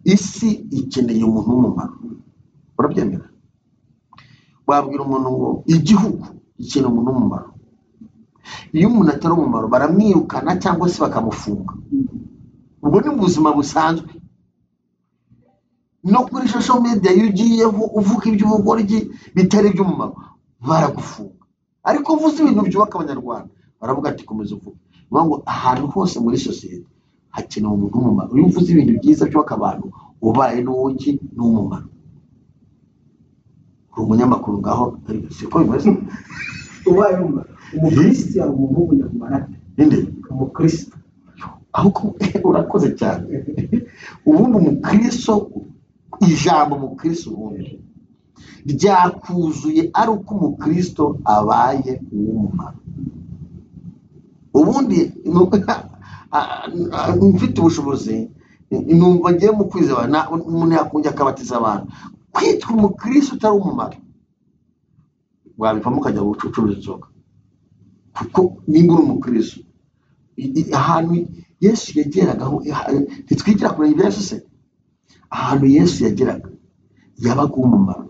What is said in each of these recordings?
isi ikeneye umuntu w'umumaro. Urabyemera? Wabwira umuntu ngo igihugu ikeneye umuntu w'umumaro. Iyo umuntu atari umumaro baramwirukana cyangwa se bakamufunga. Ubwo ni ubuzima busanzwe. No kuri social media iyo ugiye uvuga iby'ubugoryi bitari iby'umumaro baragufunga. Ariko uvuze ibintu byubaka abanyarwanda baravuga ati komeza uvuge. Ngo ahantu hose muri sosiyete hakenewe umuntu w'umumaro. Iyo uvuze ibintu byiza byubaka abantu ubaye n'uwuki n'umumaro. Umunyamakuru ngaho siko bimeze. Ubaye umukristo ya umuntu w'umunyamara. Inde umukristo. Ahubwo urakoze cyane. Ubundi umukristo, ijambo umukristo ubundi ryakuzuye ari uko umukristo abaye uw'umumaro. Ubundi mfite ubushobozi numva ngiye mu kwiza umuntu yakongera akabatiza abantu. Kwitwa umukristo utari umumaro wabivamo ukajya gucuruza inzoga, kuko nimba uri umukristo ahantu Yesu yageragaho ntitwigira kure ibya Yesu se. Ahantu Yesu yageraga yabaga umumaro.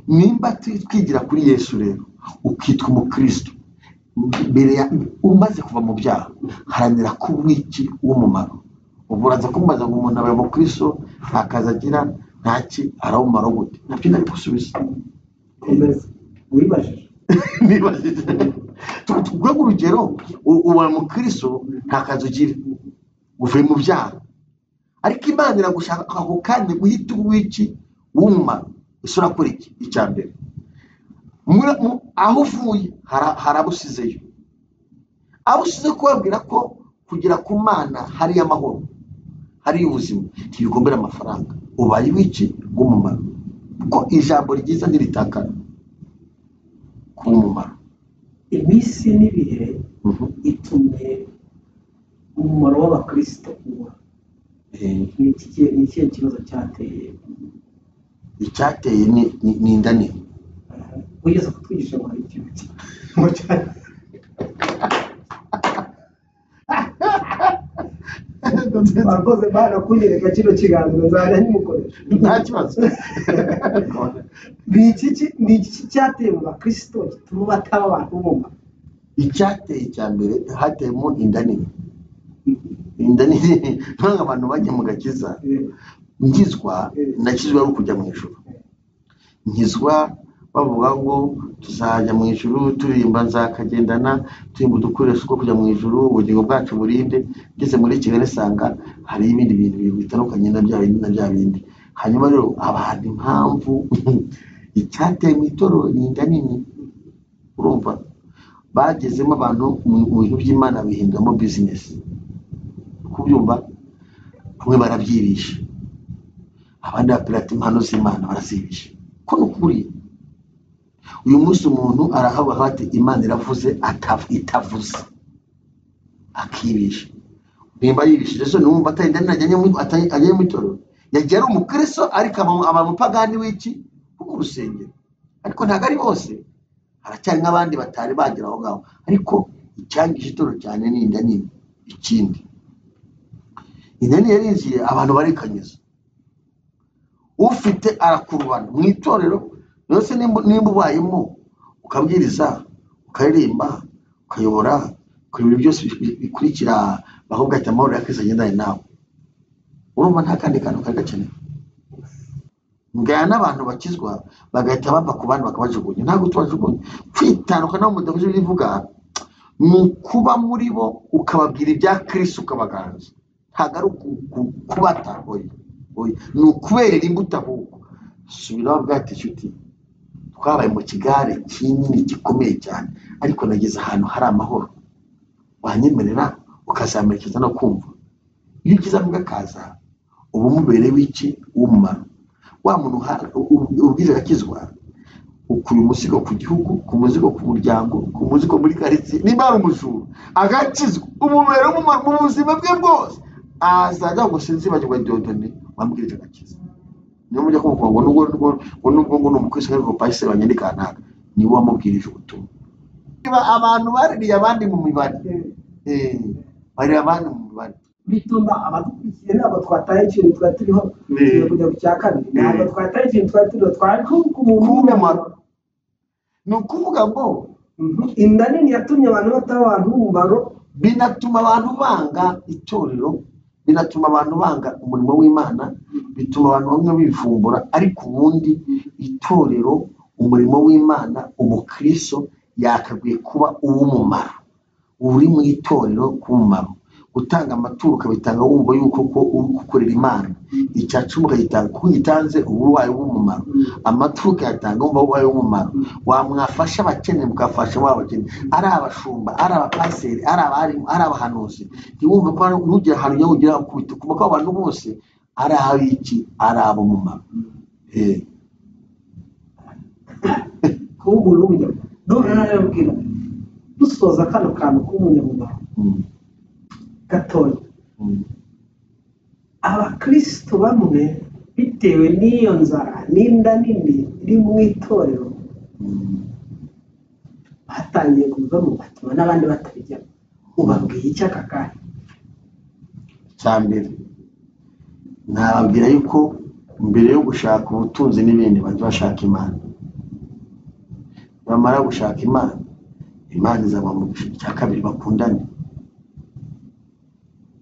Nimba twigira kuri Yesu rero ukitwa umukristo mbere ya umaze kuva mu byaha haranira kubwiki w'umumaro. Ubu uraza kumbaza ngo umuntu abaye umukristo nta kazi agira ntaki arawumaro gute? Nabyo nari gusubiza. Komeza wibajije. Nibajije. Tugwe urugero uba umukristo nta kazi ugira uvuye mu byaha, ariko Imana iragushaka ako kanya guhita ubwiki w'umumaro. Isura kuri iki icyambere aho uvuye harabusizeyo. Abusize kubabwira ko kugira ku Mana hari amahoro, hari ubuzima, ntibigombera amafaranga. Ubaye wiki w'umumaro, kuko ijambo ryiza ntiritakana ku mumaro. Iminsi n'ibihe itumye umumaro w'abakristo ubura. Ni ikihe kibazo cyateye? Icyateye ni inda nini. Wigeze kutwigisha ngo hari ikintu bakoze bana kunyereka kino kiganiro nzajya nyimukoresha nta kibazo. Ni iki cyateye mu bakristo gituma bataba abantu b'umumaro? Icyateye cya mbere hateyemo inda nini. Inda nini ntabwo abantu bajya mu gakiza. Nkizwa nakizwa ari ukujya mu ijuru. Nkizwa bavuga ngo tuzajya mu ijuru turirimba nzakagendana turimba udukoresho two kujya mu ijuru ubugingo bwacu burinde. Ngeze muri Kigali sanga hari ibindi bintu bitandukanye na bya bindi. Hanyuma rero abantu impamvu icyateye mu itorero ni inda nini. Urumva bagezemo abantu mu bintu by'Imana bihindamo business. Kubyumva bamwe barabyibisha, abandi bapirata impano z'Imana barazibisha. Ko nukuri uyu munsi umuntu arahabwa hati Imana iravuze itavuze akibisha. Nimba yibishije so numva atari ajyanye mu itorero yagiye ari umukristo ariko abamupagani w'iki mu rusengero. Ariko ntabwo ari bose, haracyari n'abandi batari bagera aho ngaho. Ariko icyangije itorero cyane ni inda nini. Ikindi inda nini yarinjiye abantu barikanyiza. Ufite arakurubana mu itorero yose. Nimba ubayemo ukabwiriza ukaririmba ukayobora ibintu byose bikurikira bakubwira ati amahoro ya Kristo agendane nawe, urumva nta kandi kantu kagakeneye. Ngaya n'abantu bakizwa bagahita bava ku bandi bakabajugunya. Ntabwo tubajugunya. Kwitandukana n'umudamu bivuga ni ukuba muri bo ukababwira ibya Kristo ukabaganza. Ntabwo ari kubata ni ukuberera imbuto ahubwo. Subiraho bwate inshuti, twabaye mu kigare kinini gikomeye cyane, ariko nageze ahantu hari amahoro. Wanyemerera ukazamerekeza no kumva iyo ugize amugakaza ubu mubereye w'iki w'umumaro. Wa muntu ubwiza akizwa ukuye umuzigo ku gihugu, ku muzigo ku muryango, ku muzigo muri karitsiye. Niba ari umujura agakizwa umubere w'umumaro mu buzima bwe bwose. Azajya ngo sinzibagirwa Dodoni wambwirije agakiza. Niyo mujya kumva ngo nubwo ngo n'umukristo ariko pastor wanyandika ntaga ni we wamubwirije ubutumwa. Niba abantu baririye abandi mu mibare bari abandi mu mibare bituma abadukurikiye ntabwo twataye ikintu twari turiho tugiye kujya ku cya kabiri ntabwo twataye ikintu twari turiho twari ku muntu w'umumaro. ni ukuvuga ngo inda nini yatumye abantu bataba abantu b'umumaro, binatuma abantu banga itorero, binatuma abantu banga umurimo w'Imana, bituma abantu bamwe bivumbura, ariko ubundi itorero, umurimo w'Imana, umukristo yakagwiye kuba uw'umumaro, uri mu itorero k'umumaro, gutanga amaturo ukabitanga wumva yuko ko uri gukorera Imana, icyacu ukagitanga kuko ugitanze uba ubaye w'umumaro, amaturo ukayatanga wumva ubaye w'umumaro, wamwafasha abakene mukafasha wabakene, ari abashumba, ari abapaseri, ari abarimu, ari abahanuzi, ntiwumve ko ntugire ahantu ujya ugira kubita kuko abantu bose ari abiki, ari ab'umumaro. kuba umuntu w'umunyamumaro. None narababwira dusoza kano kantu k'umunyamumaro gatoya, abakristo bamwe bitewe n'iyo nzara n'inda nini iri mu itorero batangiye kuvamo batuma n'abandi batabijyamo. Ubabwiye iki aka kanya? Cya mbere nababwira yuko mbere yo gushaka ubutunzi n'ibindi bajya bashaka Imana, bamara gushaka Imana, Imana izaba mu cya kabiri bakundane.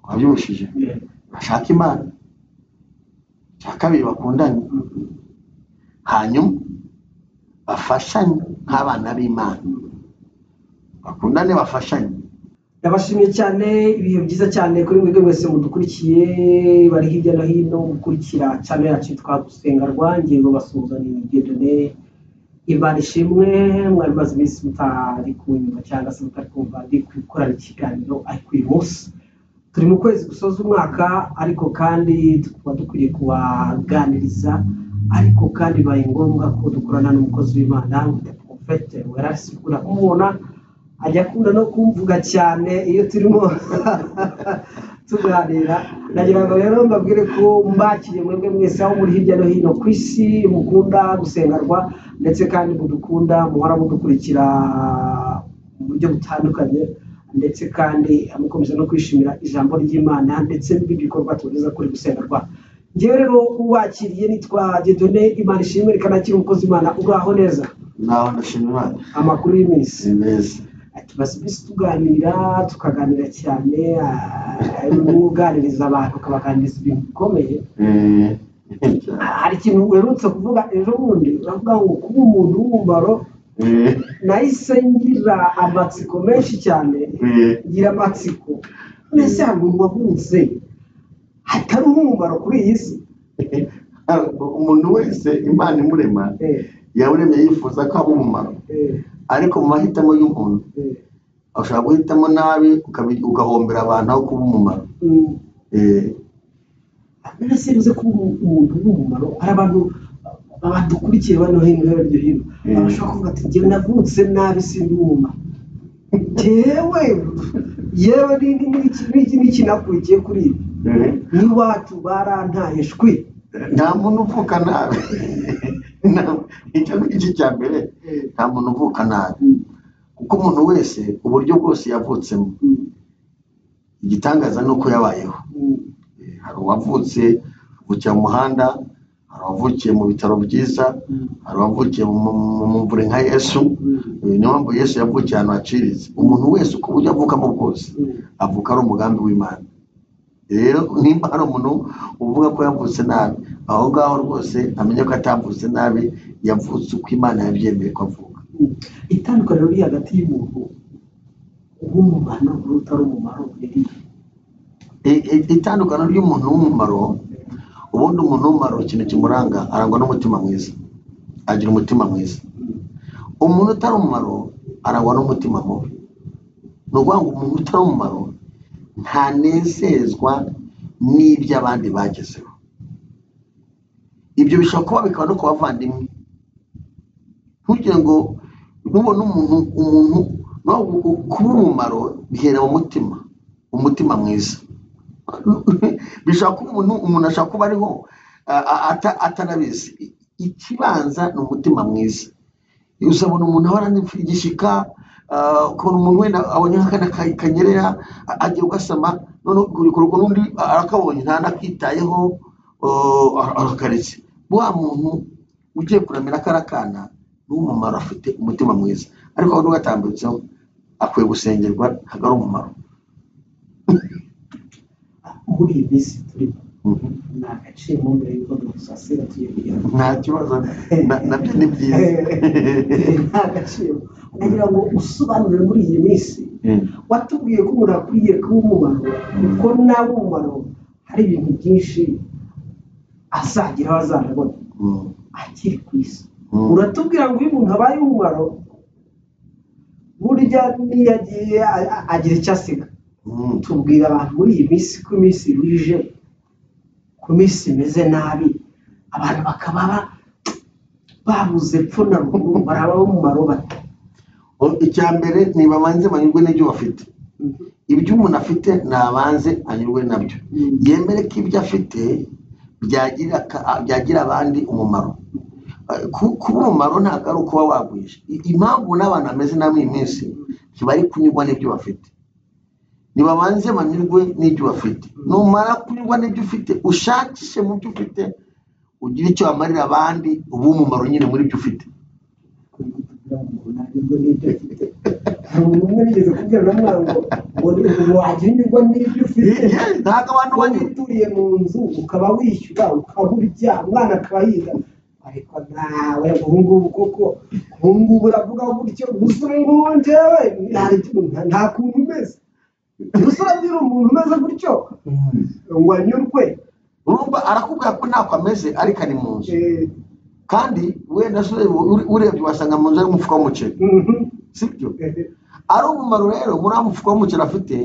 Wabyushije bashaka Imana, cya kabiri bakundane, hanyuma bafashanye nk'abana b'Imana, bakundane bafashanye. Ndabashimiye cyane, ibihe byiza cyane kuri mwebwe mwese mudukurikiye bari hirya no hino gukurikira cyane yacu yitwa Gusenga Rwanjye, ngo basuzanye Dieudonné Imana ishimwe. Mwari maze iminsi mutari kunyuma cyangwa se mutari kumva ndi gukorana ikiganiro, ariko uyu munsi turi mu kwezi gusoza umwaka, ariko kandi tukaba dukwiriye kubaganiriza, ariko kandi bibaye ngombwa ko dukorana n'umukozi w'Imana Prophet Werarisi. Kumubona ajya akunda no kumvuga cyane iyo turimo tuganira. Nagira ngo rero mbabwire ko mbakiriye mwebwe mwese aho muri hirya no hino ku isi mukunda gusengerwa, ndetse kandi mudukunda muhora mudukurikira mu buryo butandukanye, ndetse kandi mukomeza no kwishimira ijambo ry'Imana ndetse n'ibindi bikorwa tugeza kuri gusengerwa. Njyewe rero uwakiriye nitwa Dieudonné Imana ishimwe, reka nakire umukozi w'Imana. Uraho neza? Naho ndashima Imana. Amakuru y'iminsi? Neza. Tumaze iminsi tuganira, tukaganira cyane, uganiriza abantu ukabaganiriza ibintu bikomeye. Hari ikintu uherutse kuvuga ejo bundi, uravuga ngo kuba umuntu w'umumaro. Nahise ngira amatsiko menshi cyane, ngira amatsiko, mbese hari umuntu wavutse hatari umumaro kuri iyi si? Umuntu wese Imana imurema yawuremye yifuza ko aba umumaro, ariko mu mahitamo y'umuntu ushobora guhitamo nabi ugahombera abantu aho kuba umumaro. Mbese bivuze ko umuntu w'umumaro hari abantu badukurikiye bano hino hirya hino bashobora kuvuga ati njyewe navutse nabi sindi umumaro. Yewe n'iki nakurikiye kuri ibi n'iwacu barantaye shwi. Nta muntu uvuka nabi, icyo ngicyo cya mbere, nta muntu uvuka nabi, kuko umuntu wese uburyo bwose yavutsemo, igitangaza ni uko yabayeho. Hari uwavutse avukira mu muhanda, hari uwavukiye mu bitaro byiza, hari uwavukiye mu mvure nka Yesu. Niyo mpamvu Yesu yavukiye ahantu haciriritse. Umuntu wese uko uburyo avukamo bwose avuka ari umugambi w'Imana. Rero nimba hari umuntu uvuga ko yavutse nabi, aho ngaho rwose amenye ko atavutse nabi, yavutse uko Imana yabyemeye ko avuka. Itandukaniro riri hagati y'umuntu w'umumaro n'utari umumaro riri? Itandukaniro ry'umuntu w'umumaro, ubundi umuntu w'umumaro ikintu kimuranga arangwa n'umutima mwiza, agira umutima mwiza. Umuntu utari umumaro arangwa n'umutima mubi. Ni ukuvuga ngo umuntu utari umumaro ntanezezwa n'ibyo abandi bagezeho. Ibyo bishobora kuba bikaba no ku bavandimwe. Ntugire ngo ntubone umuntu kuba umumaro bihera mu mutima, umutima mwiza. Bishobora kuba umuntu ashobora kuba ariho atanabizi. Ikibanza ni umutima mwiza. Uzabona umuntu ahora igishika, ukuntu umuntu wenda abonye nk'akana kanyerera agiye ugasama noneho kurugo n'undi arakabonye ntanakitayeho arakaretse wa muntu ugiye kuramira karakana n'umumaro afite umutima mwiza ariko aho n'ugatambutseho akwiye gusengerwa ntabwo ari umumaro muri iyi minsi turimo ni agaciro mbere y'uko dusasira tuyegera nta kibazo nabyo ni byiza nta gaciro nagira ngo usobanurire muri iyi minsi watubwiye ko umuntu akwiye kuba umumaro kuko nawe umumaro hari ibintu byinshi azageraho azanabona akiri ku isi uratubwira ngo iyo umuntu abaye umumaro burya niyo agiye agira icyo asiga tubwira abantu muri iyi minsi ko iminsi iruje ku minsi imeze nabi abantu bakaba babuze epfo na ruguru barabaho umumaro bate icya mbere ntibabanze banyurwe n'ibyo bafite ibyo umuntu afite nabanze anyurwe nabyo yemere ko ibyo afite byagira abandi umumaro kuba umumaro ntabwo ari ukuba wagwisha impamvu n'abantu bameze nabi iyi minsi ntibari kunyurwa n'ibyo bafite ntibabanze banyurwe n'ibyo bafite numara kunyurwa n'ibyo ufite ushakishe mu byo ufite ugire icyo wamarira abandi uba umumaro nyine muri ibyo ufite umwe nigeze kubwira na mwana ngo wagira inyurwa n'ibyo ufite ntabwo abantu uturiye mu nzu ukaba wishyura ukaba urya umwana akaba yiga ariko nawe ubungubu koko ubungubu uravuga gutyo gusa ubungubu njyewe nta kuntu umeze gusa urabyira umuntu umeze gutyo ngo anyurwe urumva arakubwira ko ntako ameze ariko ari mu nzu kandi wenda urebye wasanga mu nzu ari umufuka w'umuceri sibyo ari umumaro rero muri wa mufuka w'umuceri afite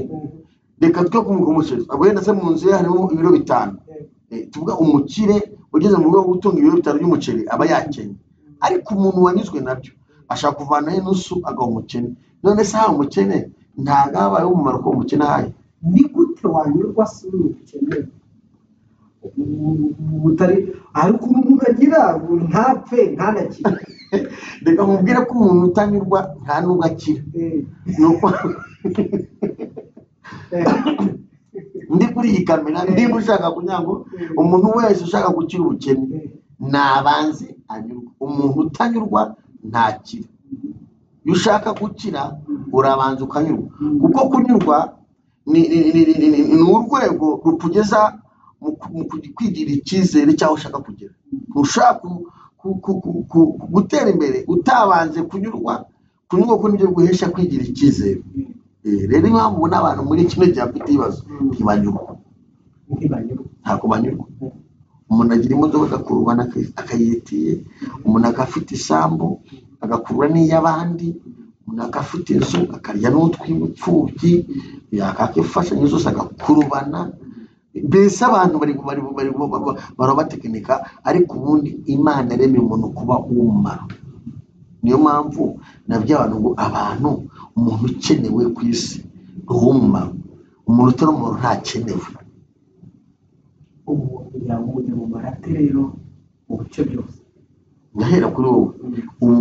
reka twe kumuha umuceri wenda se mu nzu ye harimo ibiro 5 tuvuga umukire ugeze mu rwego rwo gutunga ibiro 5 by'umuceri aba yakenye ariko umuntu wanyuzwe nabyo ashaka kuvanaho inusu agaha umukene none se aha umukene ntabwo abaye umumaro ko umukene ahaye ni gute wanyurwa se umukene utari ariko umuntu agira ntapfe ntanakire reka mubwire ko umuntu utanyurwa nta nubwo akira nuko ndi kuri iyi kamera niba ushaka kugira ngo umuntu wese ushaka gukira ubukene nabanze anyurwa umuntu utanyurwa ntakira iyo ushaka gukira urabanza ukanyurwa kuko kunyurwa ni urwego rukugeza mu kwigirira icyizere cy'aho ushaka kugera ntushaka gutera imbere utabanze kunyurwa ko nibyo guhesha kwigira icyizere rero impamvu ubona abantu muri kino gihe bafite ibibazo ntibanyurwa ntabwo banyurwa umuntu agira imodoka agakururwa akayitiye umuntu agafite isambu agakurura n'iy'abandi umuntu agafite inzu akarya n'utw'imfubyi yakaka imfashanyo zose agakurubana mbese abantu barabatekinika ariko ubundi imana yaremye umuntu kuba uw'umumaro niyo mpamvu nabyo abantu ngo abantu umuntu ukenewe ku isi ni uw'umumaro umuntu utari umumaro ntakenewe ubu kugira ngo umunyamumaro ate rero mu bice byose ndahera kuri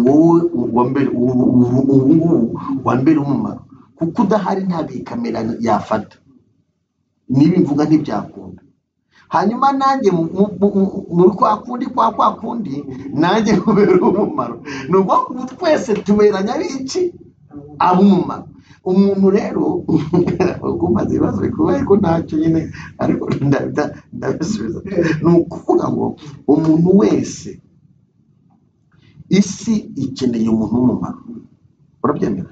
wowe wambere umumaro kuko udahari ntabwo iyi kamera yafata niba imvuga ntibyakunda hanyuma nanjye muri kwa kundi nanjye kubera umumaro ni ukuvuga ngo twese tuberanya biki ab'umumaro umuntu rero umaze ibibazo bikubaye ko ntacyo nyine ariko ndabisubiza ni ukuvuga ngo umuntu wese isi ikeneye umuntu w'umumaro urabyemera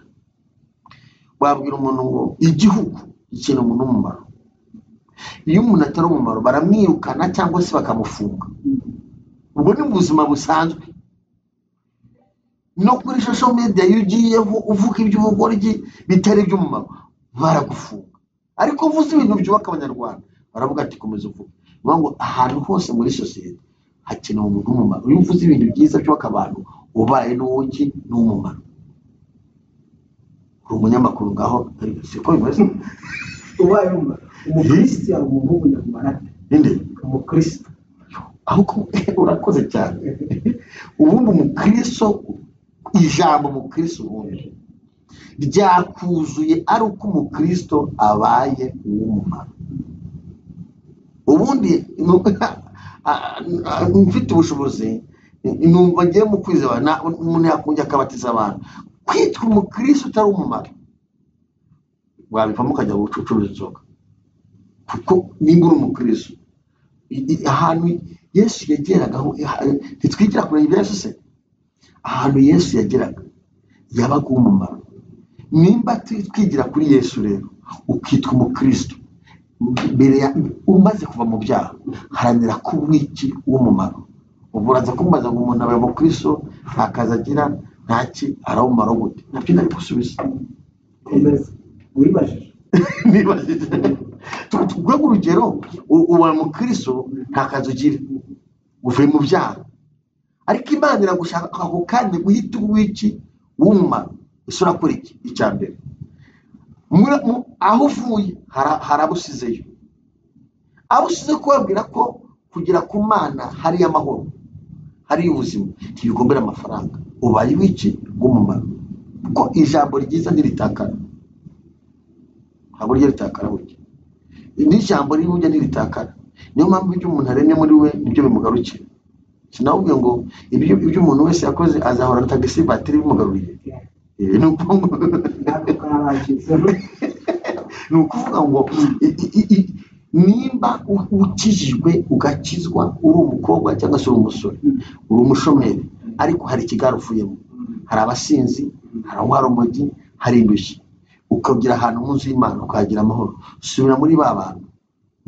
wabwira umuntu ngo igihugu gikeneye umuntu w'umumaro iyo umuntu atari umumaro baramwirukana cyangwa se bakamufunga ubwo ni mu buzima busanzwe no kuri social media iyo ugiyeho uvuga iby'ubugoryi bitari iby'umumaro baragufunga ariko uvuze ibintu byubaka abanyarwanda baravuga ati komeza uvuge niyo ngo ahantu hose muri sosiyete hakenewe umuntu w'umumaro iyo uvuze ibintu byiza byubaka abantu ubaye n'uwuki n'umumaro uri umunyamakuru ngaho siko bimeze ubaye umukristo yari umuntu w'umunyamumaro ninde umukristo ahubwo urakoze cyane ubundi umukristo ijambo umukristo ubundi byakuzuye ari uko umukristo abaye uw'umumaro. Ubundi mfite ubushobozi numva ngiye mu kwizera umuntu yakongera akabatiza abantu. Kwitwa umukristo utari umumaro wabivamo ukajya gucuruza inzoga, kuko nimba uri umukristo ahantu Yesu yageragaho ntitwigira kure y'Yesu se, ahantu Yesu yageraga yabaga umumaro. Nimba twigira kuri Yesu rero ukitwa umukristo mbere umaze kuva mu byaha, haranira kuba iki w'umumaro. Ubu uraza kumbaza ngo umuntu abaye umukristo nta kazi agira ntaki arawumaro gute? Nabyo nari gusubiza. Wibajije nibajije tuvuge urugero, ubaye umukristo nta kazi ugira, uvuye mu byaha, ariko Imana iragushaka ako kandi guhita uw'iki w'umumaro. Ese urakora iki? Icya mbere, aho uvuye harabusizeyo, abusize kubabwira ko kugira ku Mana hariyo amahoro, hariyo ubuzima, ntibigombera amafaranga. Ubaye w'iki w'umumaro, kuko ijambo ryiza ntiritakara, ntabwo ryo ritakara burya, n'ijambo rimwe ntiritakara. Niyo mpamvu ibyo umuntu aremye muri we nibyo bimugarukira. Sinabubwiye ngo ibyo umuntu wese yakoze azahora tagisi batiri bimugaruriye. Ni ukuvuga ngo nimba ukijijwe ugakizwa uri umukobwa cyangwa se uri umusore, uri umushomeri, ariko hari ikigare uvuyemo, hari abasinzi, hari urumogi, hari indushyi, ukagira ahantu mu nzu y'Imana ukagira amahoro, subira muri ba bantu.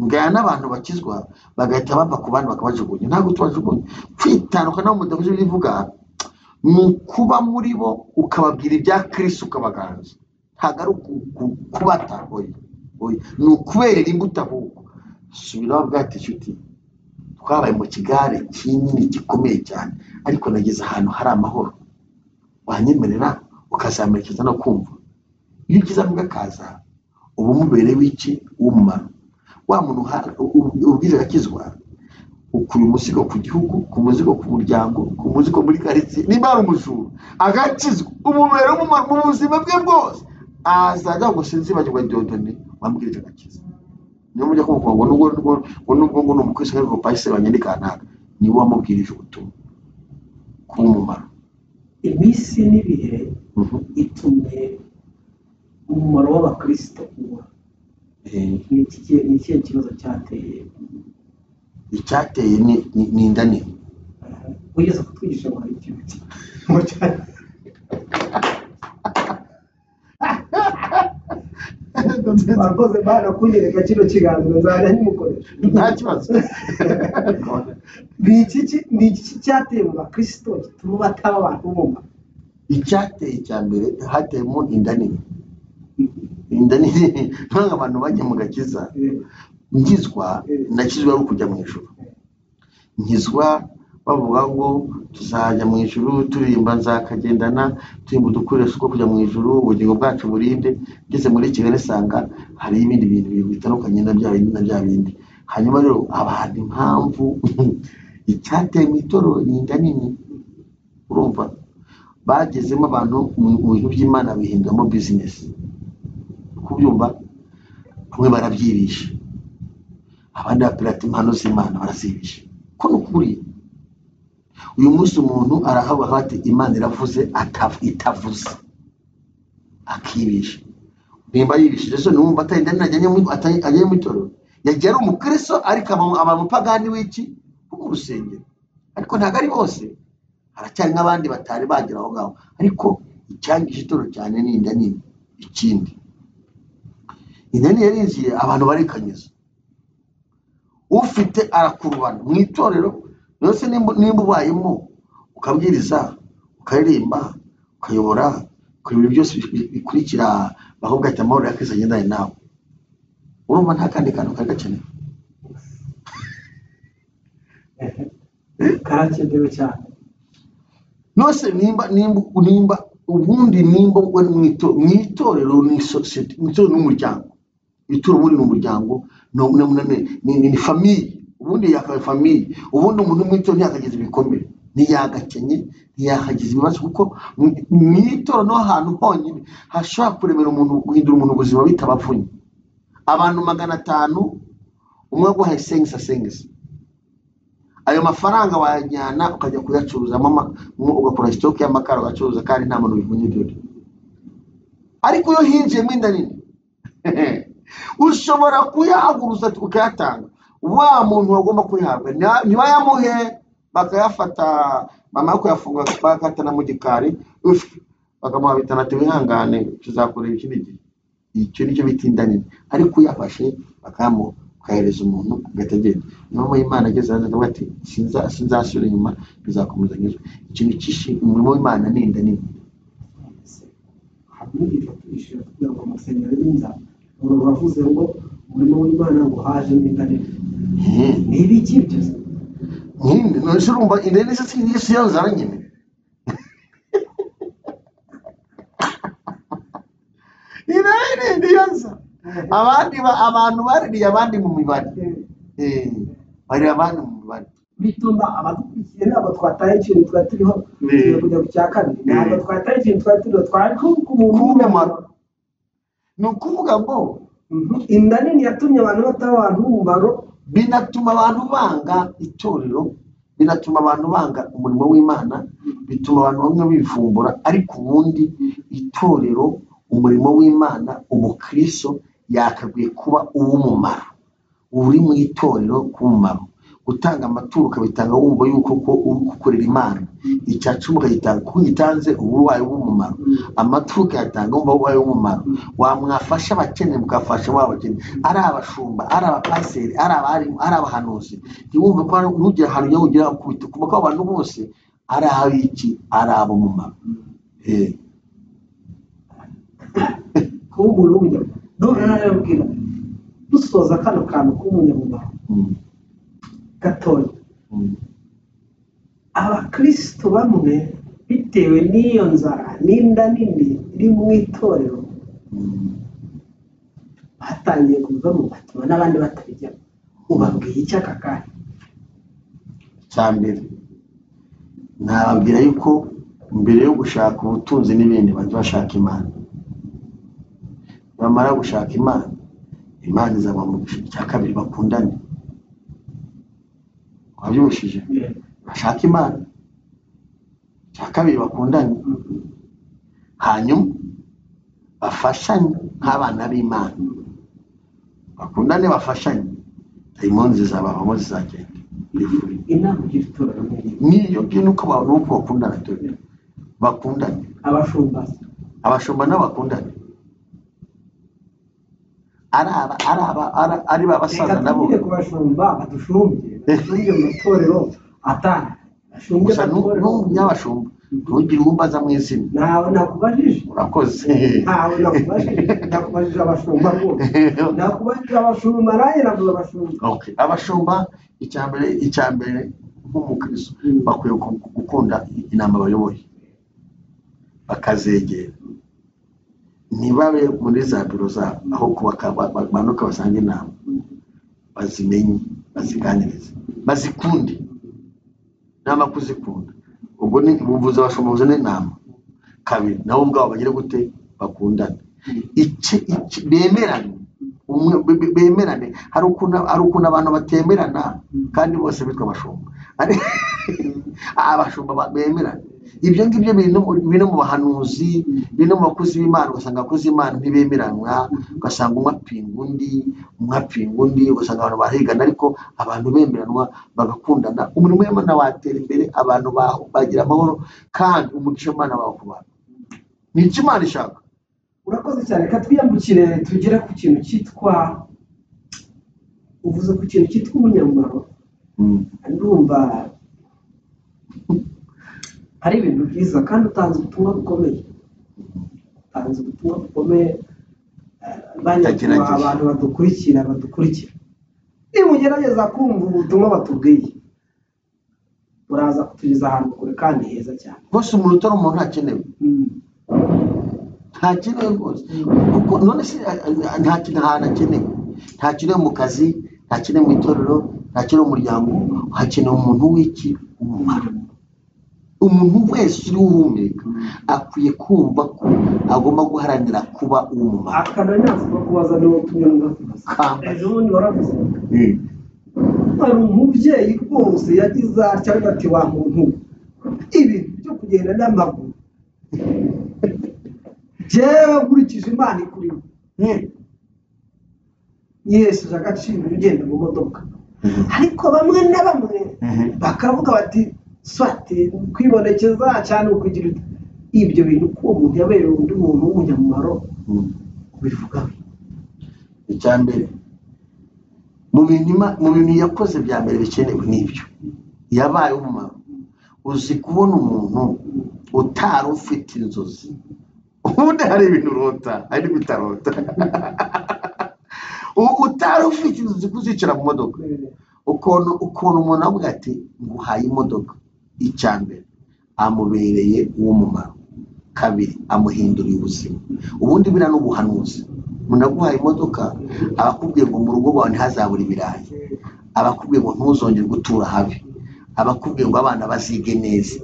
Ngaya n'abantu bakizwa bagahita bava ku bandi bakabajugunya. Ntabwo tubajugunya, kwitandukana n'abo mudavuze bivuga ni ukuba muri bo ukababwira ibya Kristo ukabaganza. Ntabwo ari kubata, ni ukuberera imbuto. Ahubwo subira wabwira ati nshuti, twabaye mu kigare kinini gikomeye cyane, ariko nageze ahantu hari amahoro, wanyemerera ukazamerekeza no kumva. Iyo ugize amugakaza uba umubereye w'iki w'umumaro. Wa muntu ubwiza agakizwa, ukuye umuzigo ku gihugu, ku muzigo ku muryango, ku muzigo muri karitsiye. Niba ari umujura agakizwa, umubere w'umumaro mu buzima bwe bwose, azajya gusinzibagirwa Diyodoni wambwirije agakiza. Niyo mujya kumva ngo nubwo ni umukristo ariko pasiteri wanyandika ntaga niwe wamubwirije ubutumwa kuba umumaro. Iminsi n'ibihe itumye umumaro w'abakristo ubura. Ni ikihe kibazo cyateye? Icyateye ni inda nini. Wigeze kutwigisha ngo hari ikintu bakoze barakunyereka kino kiganiro nzajya nkimukoresha nta kibazo. Ni iki cyateye mu bakristo gituma bataba abantu b'umumaro? Icyateye cya mbere hateyemo inda nini. Inda nini ntabwo abantu bajya mu gakiza. Nkizwa nakizwa ari ukujya mu ijuru. Nkizwa bavuga ngo tuzajya mu ijuru turirimba nzakagendana, turimba udukoresho two kujya mu ijuru, ubugingo bwacu burinde. Ngeze muri Kigali sanga hari ibindi bintu bitandukanye na bya bindi. Hanyuma rero abantu impamvu icyateye mu itorero ni inda nini. Urumva bagezemo abantu mu bintu by'Imana bihinduramo bizinesi. Kubyumva bamwe barabyibisha, abandi bapirata impano z'Imana barazibisha. Ko nukuri uyu munsi umuntu arahabwa ati Imana iravuze itavuze, akibisha. Nimba yibishije so numva atari ajyanye mu itorero, yagiye ari umukristo ariko aba mupagani w'iki mu rusengero. Ariko ntabwo ari bose, haracyari n'abandi batari bagera aho ngaho. Ariko icyangije itorero cyane ni inda nini. Ikindi inda nini yarinjiye abantu barikanyiza, ufite arakurubana mu itorero. Yose nimba ubayemo ukabwiriza, ukaririmba, ukayobora, ibintu byose bikurikira bakubwira ati amahoro ya Kristo agendane nawe, urumva nta kandi kantu kari gakenewe. Karakenewe cyane. Nose nimba ubundi nimba mu itorero ni society, mu itorero n'umuryango. Itorero ubundi ni umuryango, ni famiye. Ubundi yakabaye famiye, ubundi umuntu mu itorero ntiyakagize ibikomere. ntiyagakenye ntiyakagize ibibazo kuko mu itorero no ahantu honyine hashobora kuremera umuntu guhindura umuntu ubuzima bitabapfunye. Abantu 500 umwe aguhaye sengisa ayo mafaranga wayajyana ukajya kuyacuruza ugakora stock y'amakara ugacuruza kandi nta muntu bivunye ibyo. Ariko iyo hinjiyemo inda nini ushobora kuyahaguruza ukayatanga, wa muntu wagomba kuyihabwa ntibayamuhe bakayafata mama yo kuyafunga bakatana mu gikari bakamuha bitana tubihangane tuzakorera ikindi gihe. Icyo nicyo bita inda nini. Ariko uyafashe bakahereza umuntu agatagenda. Niyo Imana ageze hano ndavuga ati sinzasubira inyuma bizakomeza nyuzwe. Ikintu kishi umurimo w'Imana ni inda nini. Hamwe twishira kugira ngo amasengero y'inza umuntu wavuze ngo umurimo w'Imana ngo haje inda nini. Ni ibiki byose no shurumva inda nini se Yesu yanzara nyine. Ine yanza abandi abantu baririye abandi mu mibare bari abandi mu mibare bituma abadukurikiye nabo twataye ikintu twari turiho kujya ku cya kabiri ntabwo twataye ikintu twari turiho twari ku muntu w'umumaro. Ni ukuvuga ngo inda nini yatumye abantu bataba abantu b'umumaro, binatuma abantu banga itorero, binatuma abantu banga umurimo w'Imana, bituma abantu bamwe bivumbura. Ariko ubundi itorero umurimo w'Imana umukristo yakagwiye kuba uw'umumaro, uri mu itorero k'umumaro. Gutanga amaturo ukabitanga wumva yuko ko uri gukorera Imana. Icyacu ukagitanga kuko gitanze uburwayi w'umumaro. Amaturo ukayatanga wumva uburwayi w'umumaro. Wamwafasha abakene mukafasha wabakene, ari abashumba, ari abapaseri, ari abarimu, ari abahanuzi. Ntiwumve ko ntugira ahantu yo ugira kubita kuko abantu bose ari abiki ari abo mumaro. kuba umuntu w'umunyamumaro. None narabwira dusoza kano kantu k'umunyamumaro gatoya. Abakristo bamwe bitewe n'iyo nzara n'inda nini iri mu itorero batangiye kuvamo batuma n'abandi batabijyamo. Ubabwiye iki aka kanya? Cyambere nababwira yuko mbere yo gushaka ubutunzi n'ibindi bantu bashaka Imana. Bamara gushaka Imana, Imana izaba mu cya kabiri bakundane. Wabyushije bashaka Imana cya kabiri bakundane, hanyuma bafashanye nk'abana b'Imana. Bakundane bafashanye, dayimoni zizabavamo zizagenda. Inama ugira itorero niyo bintu uko abantu bakundana itorero bakundane. Abashumba n'abakundane ari babasaza nabo kubashumba badushumbye mu itorero atana gusa n'abashumba ntugire umbaza mu izina. Nawe nakubajije. Urakoze. Nawe nakubajije abashumba rwose. Nakubajije abashumba naye navuga abashumba. Okay, abashumba icyambere nk'umukristo bakwiye gukunda inama bayoboye bakazegera. Nibabe muri za biro zabo aho kubanuka basanga inama bazimenye baziganirize bazikunde nama kuzikunda. Ubwo ni bumvuza abashumuze n'inama kabiri nabo ubwabo bagire gute bakundana. Bemerane. Hari ukuntu abantu batemerana kandi bose bitwa abashumba. Abashumba bemerane. Ibyo ngibyo bino mu bahanuzi, bino mu bakozi b'Imana. Ugasanga abakozi b'Imana ntibemeranwa, ugasanga umwe apinga undi, ugasanga abantu barigana ariko abantu bemeranwa bagakundana. Umurimo w'Imana watera imbere, abantu bagira amahoro kandi umugisha w'Imana bakuba. Ni iki Imana ishaka. Urakoze cyane. Katwiyambukire tugere ku kintu cyitwa uvuze ku kintu cyitwa umunyamumaro. Ndumva hari ibintu byiza kandi utanze ubutumwa bukomeye. Abantu badukurikira nimugerageza kumva ubutumwa batubwiye uraza kutugeza ahantu kure kandi heza cyane. Bose umuntu utari umuntu ntakenewe. Ntakenewe rwose kuko none se nta kintu akenewe. Ntakenewe mu kazi, ntakenewe mu itorero, ntakenewe mu muryango. Hakenewe umuntu w'iki umumaro. umuntu wese uri uhumeka akwiye kumva ko agomba guharanira kuba uw'umumaro. akananyaza kubaza niwo tunyana Kamba. ejo bundi waravuze hari umubyeyi rwose yagize cyangwa ati wa muntu ibintu byo kugenda n'amaguru jewe nkurikije Imana ikurimo yesheje agaciro ugenda mu modoka ariko bamwe na bamwe bakavuga bati swate kwibonekeza cyane ukugira ibyo bintu ko umuntu yabereye undi muntu w'umunyamumaro bivuga icyambere mu bintu yakoze bya mbere bikenewe n'ibyo yabaye umumaro. Uzi kubona umuntu utari ufite inzozi, ubundi hari ibintu urota hari bitarota utari ufite inzozi kuzicara mu modoka ukuntu umuntu avuga ati nguhaye imodoka, icyambere amubereye uw'umumaro, kabiri amuhinduriye ubuzima. Ubundi bira n'ubuhanuzi, umuntu aguhaye imodoka abakubwiye ngo mu rugo rwawe ntihazabura ibirayi, abakubwiye ngo ntuzongere gutura habi, abakubwiye ngo abana bazige neza.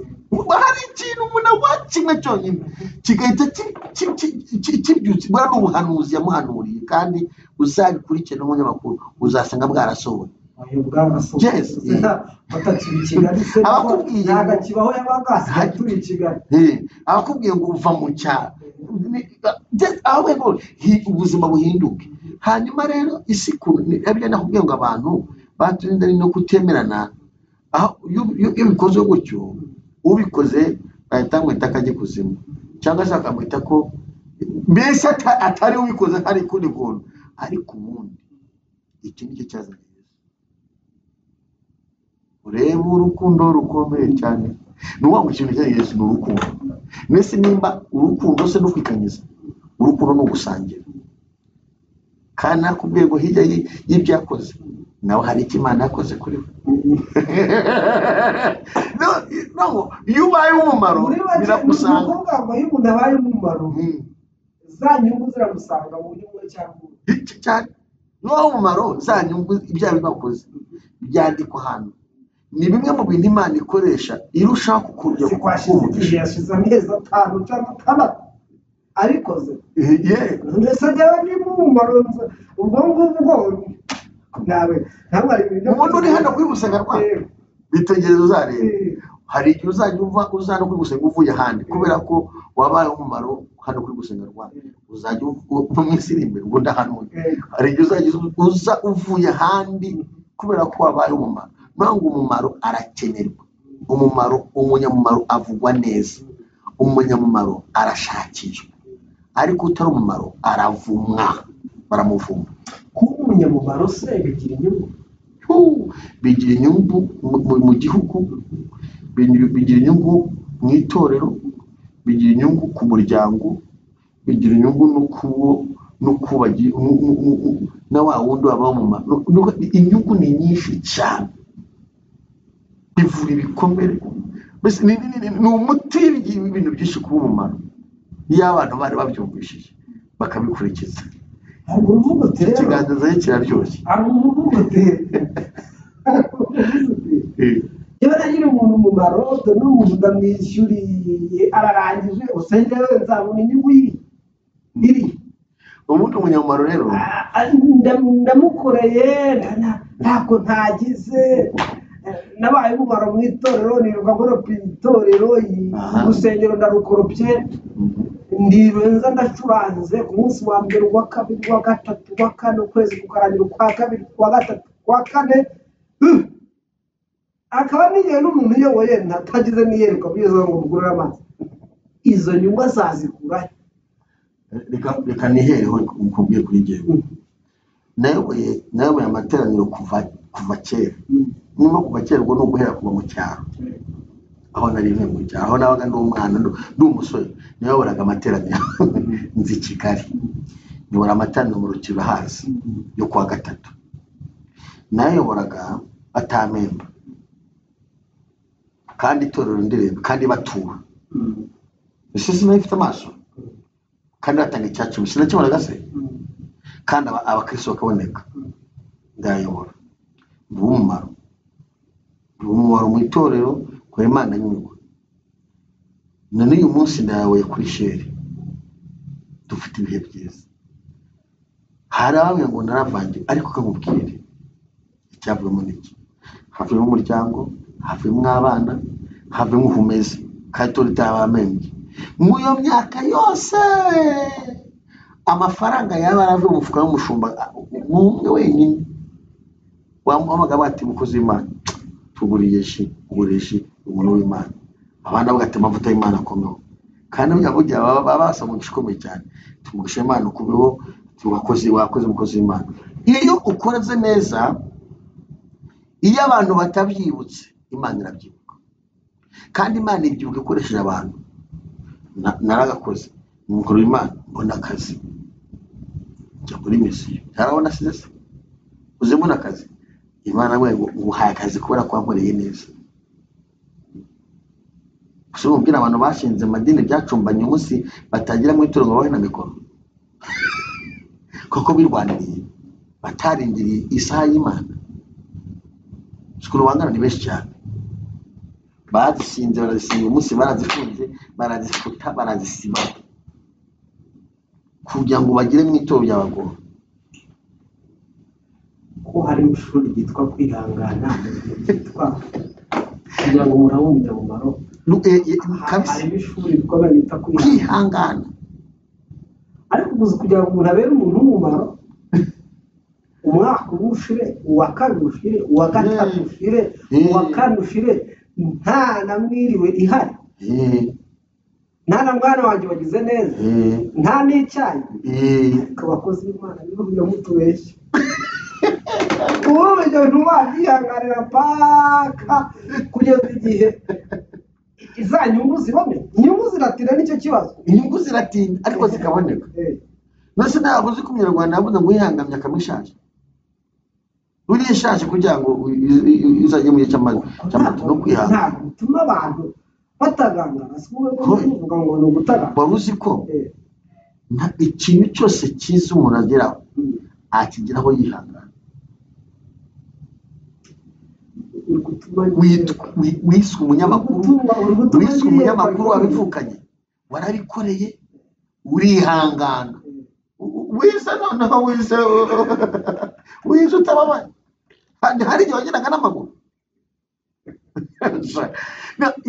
Hari ikintu umuntu agwa kimwe cyonyine kigahita kibyutse. Bwa n'ubuhanuzi yamuhanuriye, kandi uzabikurikirana n'umunyamakuru uzasanga bwarasohoye. Abakubwiye ngo uva mu cyaro ubuzima buhinduke. Hanyuma rero isi nakubwiye ngo abantu baturinda no kutemerana. Iyo bikoze gutyo, ubikoze bahita mwita akajya kuzimu, cyangwa se bakamwita ko mbese atari ubikoze hari kundi kuntu. Ariko ubundi iki nicyo cyazanye ureba urukundo rukomeye cyane. Ni uwa mu kintu cya Yesu ni urukundo. Mbese nimba urukundo se no kwikanyiza, urukundo ni ugusangira. Kandi nakubwiye ngo hirya y'ibyo yakoze nawe hari icyo Imana yakoze kuri we. Iyo ubaye umumaro birakusanga. Iyo umuntu abaye umumaro za nyungu ziramusanga mu buryo bumwe cyangwa ubundi cyane. N'uwo umumaro za nyungu ibyaha bibakoze byandikwa hano. Ni bimwe mu bintu Imana ikoresha irushaho kukurya kukwashize yashize amezi 5 cyangwa 6 arikoze ndetse njyewe ni umumaro ubwo ngubwo nawe ntabwo ari ibintu umuntu uri hano kuri gusenga rwanda bitegereza uzareba. Hari igihe uzajya uzana kuri gusenga uvuye ahandi kubera ko wabaye umumaro hano kuri gusenga rwanda. Uzajya mu minsi iri imbere ubundi ahanuye. Hari igihe uzajya uza uvuye ahandi kubera ko wabaye umumaro. Ntabwo umumaro arakenerwa. Umunyamumaro avugwa neza, umunyamumaro arashakishwa, ariko utari umumaro aravumwa, baramuvuma. Kuba umunyamumaro se bigira inyungu? Bigira inyungu mu gihugu, bigira inyungu mu itorero, bigira inyungu ku muryango, bigira inyungu no kubagira na wa wundi wabaho umumaro. Inyungu ni nyinshi cyane, bivura ibikomere. Mbese ni umuti w'ibintu byinshi kuba umumaro iyo abantu bari babyumvishije bakabikurikiza. Ikiganza zawe kiraryoshye. Iyo nagira umuntu umumaro n'umuntu ndamwishyuriye ararangije usengewe nzabona inyungu iri. Ubundi umunyamumaro rero ndamukoreye ntabwo ntagize nabaye umumaro mu itorero niruka nkoropa itorero urusengero ndarukoropye ndibenza ndacuranze ku munsi wa mbere uwa kabiri uwa gatatu uwa kane ukwezi kukarangira ukwa kabiri ukwa gatatu ukwa kane akaba n'igihe n'umuntu uyoboye ntatagize n'iyeruka kugeza ngo mugurire amazi. Izo nyungu azazikura reka nihereho mukubwiye kuri jyewe. nayoboye amateraniro kuva kera. Nyuma kuva kera ubwo no guhera kuva mu cyaro, aho nari mu cyaro, aho nabaga ndi umwana ndi umusore nayoboraga amateraniro nzi Kigali. Nyobora amateraniro mu Rukiba hasi yo kuwa gatatu. Nayoboraga atamemba kandi itorero ndireba kandi batura. Ese sinafite amaso kandi batanga icyacu sinakibona se kandi abakristo bakaboneka. Ndayobora umumaro mu itorero ko Imana nyungwa none uyu munsi nawe kuri sheri dufite ibihe byiza. Hari abamwe ngo naravangiye, ariko kamubwire icyavuyemo n'iki. Havuyemo umuryango, havuyemo abana, havuyemo uhumeze kandi tutabamenye. Mu iyo myaka yose amafaranga yaba aravuye mu mufuka w'umushumba umwe wenyine wamuhamagara bati mukozi w'Imana tuguriye ugurishe umuntu w'Imana, abana bagata amavuta y'Imana akomeye, kandi byavugira baba basaba igikomeye cyane, tumugishe Imana ukubeho wakoze umukozi w'Imana. Iyo ukoze neza, iyo abantu batabyibutse Imana irabyibuka, kandi Imana ibyibuka ikoresheje abantu. Naragakoze umukuru w'Imana mbona akazi njya muri misiyo, yarabona size uzemo n'akazi, Imana we nguhaye akazi kubera ko wankoreye neza. Gusa umbwira abantu bashinze amadini byacumbanye umunsi batagira mu itorero bahe na mikoro, koko birwaniriye batarindiriye isaha y'Imana. Shukuru wangana ni benshi cyane bazisinze, barazisinga umunsi, barazifunze, barazifuta, barazisiba kugira ngo bagire mu itorero by'abagore. Ko hari ishuri ryitwa kwihangana, ryitwa kugira ngo murabumve umumaro. Hari ishuri rikomeye bita kwihangana, ariko ubuze kugira ngo umuntu abere umuntu w'umumaro, umwaka ushire, uwa kabiri ushire, uwa gatatu ushire, uwa kane ushire, nta na mwiriwe ihari, nta na mwana wanjye wagize neza, nta n'icyayi, ariko abakozi b'Imana nibo mutubeshya. Ubu ibyo bintu wabyihanganira paka kugeza igihe za nyungu ziboneka. Inyungu ziratinda, nicyo kibazo. Inyungu ziratinda ariko zikaboneka. Nose ntabwo uzi ko Umunyarwanda yavuze ngo yihangamye akamushaje, uriye ishaje kugira ngo izajye mu gihe cy'amata no kwihangana. Ntabwo bituma abantu batagangana, si wowe uvuga ngo ni ugutagana. Wari uzi ko ikintu cyose cyiza umuntu ageraho akigeraho yihangana. Wiswe umunyamakuru wabivukanye, warabikoreye urihangana, wize noneho wize utababaye, hari igihe wagendaga n'amaguru.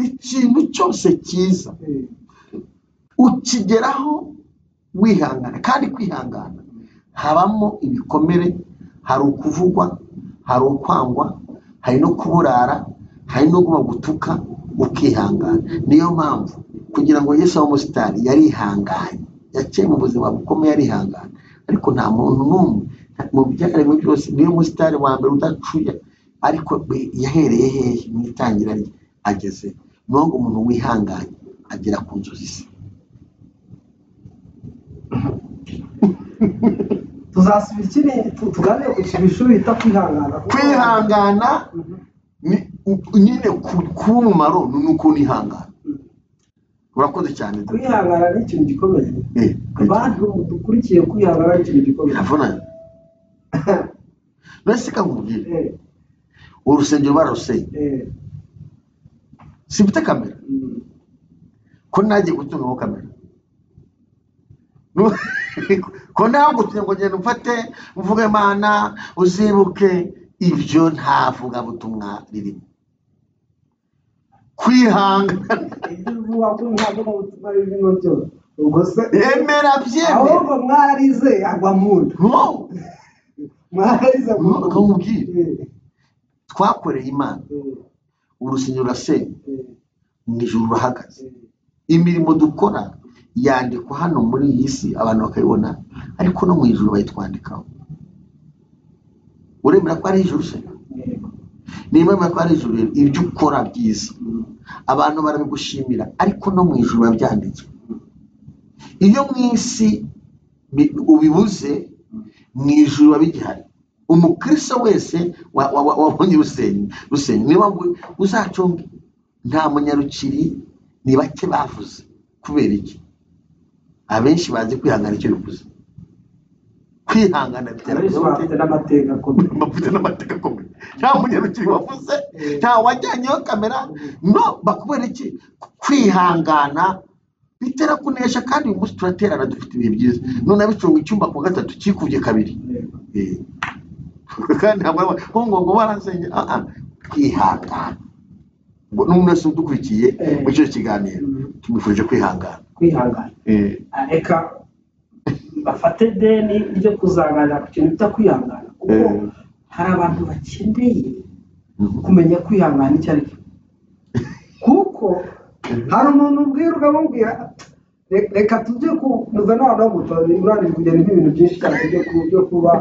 Ikintu cyose cyiza ukigeraho wihangana, kandi kwihangana habamo ibikomere, hari ukuvugwa, hari ukwangwa, hari no kuburara, hari no gutuka, ukihangana. Niyo mpamvu kugira ngo Yesu w'umusitari yarihanganye, yaciye mu buzima bukomeye yarihangana, ariko nta muntu n'umwe mu byaremwe byose niyo musitari wa mbere udacuye, ariko yahereye hehe mu itangira rye ageze. Niyo ngo umuntu wihanganye agera ku nzozi ze. Tuzasubira ikindi tuganire ku kintu bita kwihangana. Kwihangana nyine kuba umumaro ni uko unihangana. Urakoze cyane. Kwihangana ni ikintu gikomeye. Abantu dukurikiye kwihangana ni ikintu gikomeye. Biravunanye. Nese kamubwire urusengero baruseye, sifite kamera ko nagiye gutungaho kamera, ko ntabwo tugiye ngo ngende mfate mvuge Imana uzibuke, ibyo nta vugabutumwa ririmo. Kwihangana yemera byemera, ahubwo mwarize agwa muntu mwarize akamubwira twakoreye Imana, urusengero rurasenye, mu ijuru rurahagaze, imirimo dukora yandikwa hano muri iyi si abantu bakayibona, ariko no mu ijuru bayitwandikaho. Uremera ko ari ijuru se? Niba ko ari ijuru, ibyo ukora byiza abantu barabigushimira, ariko no mu ijuru babyanditswe. Iyo mu isi ubibuze, mu ijuru babigihari. Umukristo wese wabonye rusenye niba uzacunge, nta munyarukiri, ni bake bavuze. Kubera iki? Abenshi bazi kwihangana icyo bivuze. kwihangana bitera abenshi bafite n'amateka akomeye bafite n'amateka akomeye nta munyarukiri wavuze nta wajyanyeho kamera no bakubera iki kwihangana bitera kunesha kandi uyu munsi turaterana dufite ibihe byiza none abicunga icyumba ku gatatu kikubye kabiri kandi ngo barasenye kwihangana ngo n'umuntu wese udukurikiye muri icyo kiganiro tumwifurije kwihangana reka bafate deni ryo kuzaganira ku kintu bita kwihangana kuko hari abantu bakeneye kumenya kwihangana icyo ari cyo kuko hari umuntu ubwira ukamubwira reka tujye kuza n'abantu b'umutoza urangije kugenda ibintu byinshi cyane byo kuba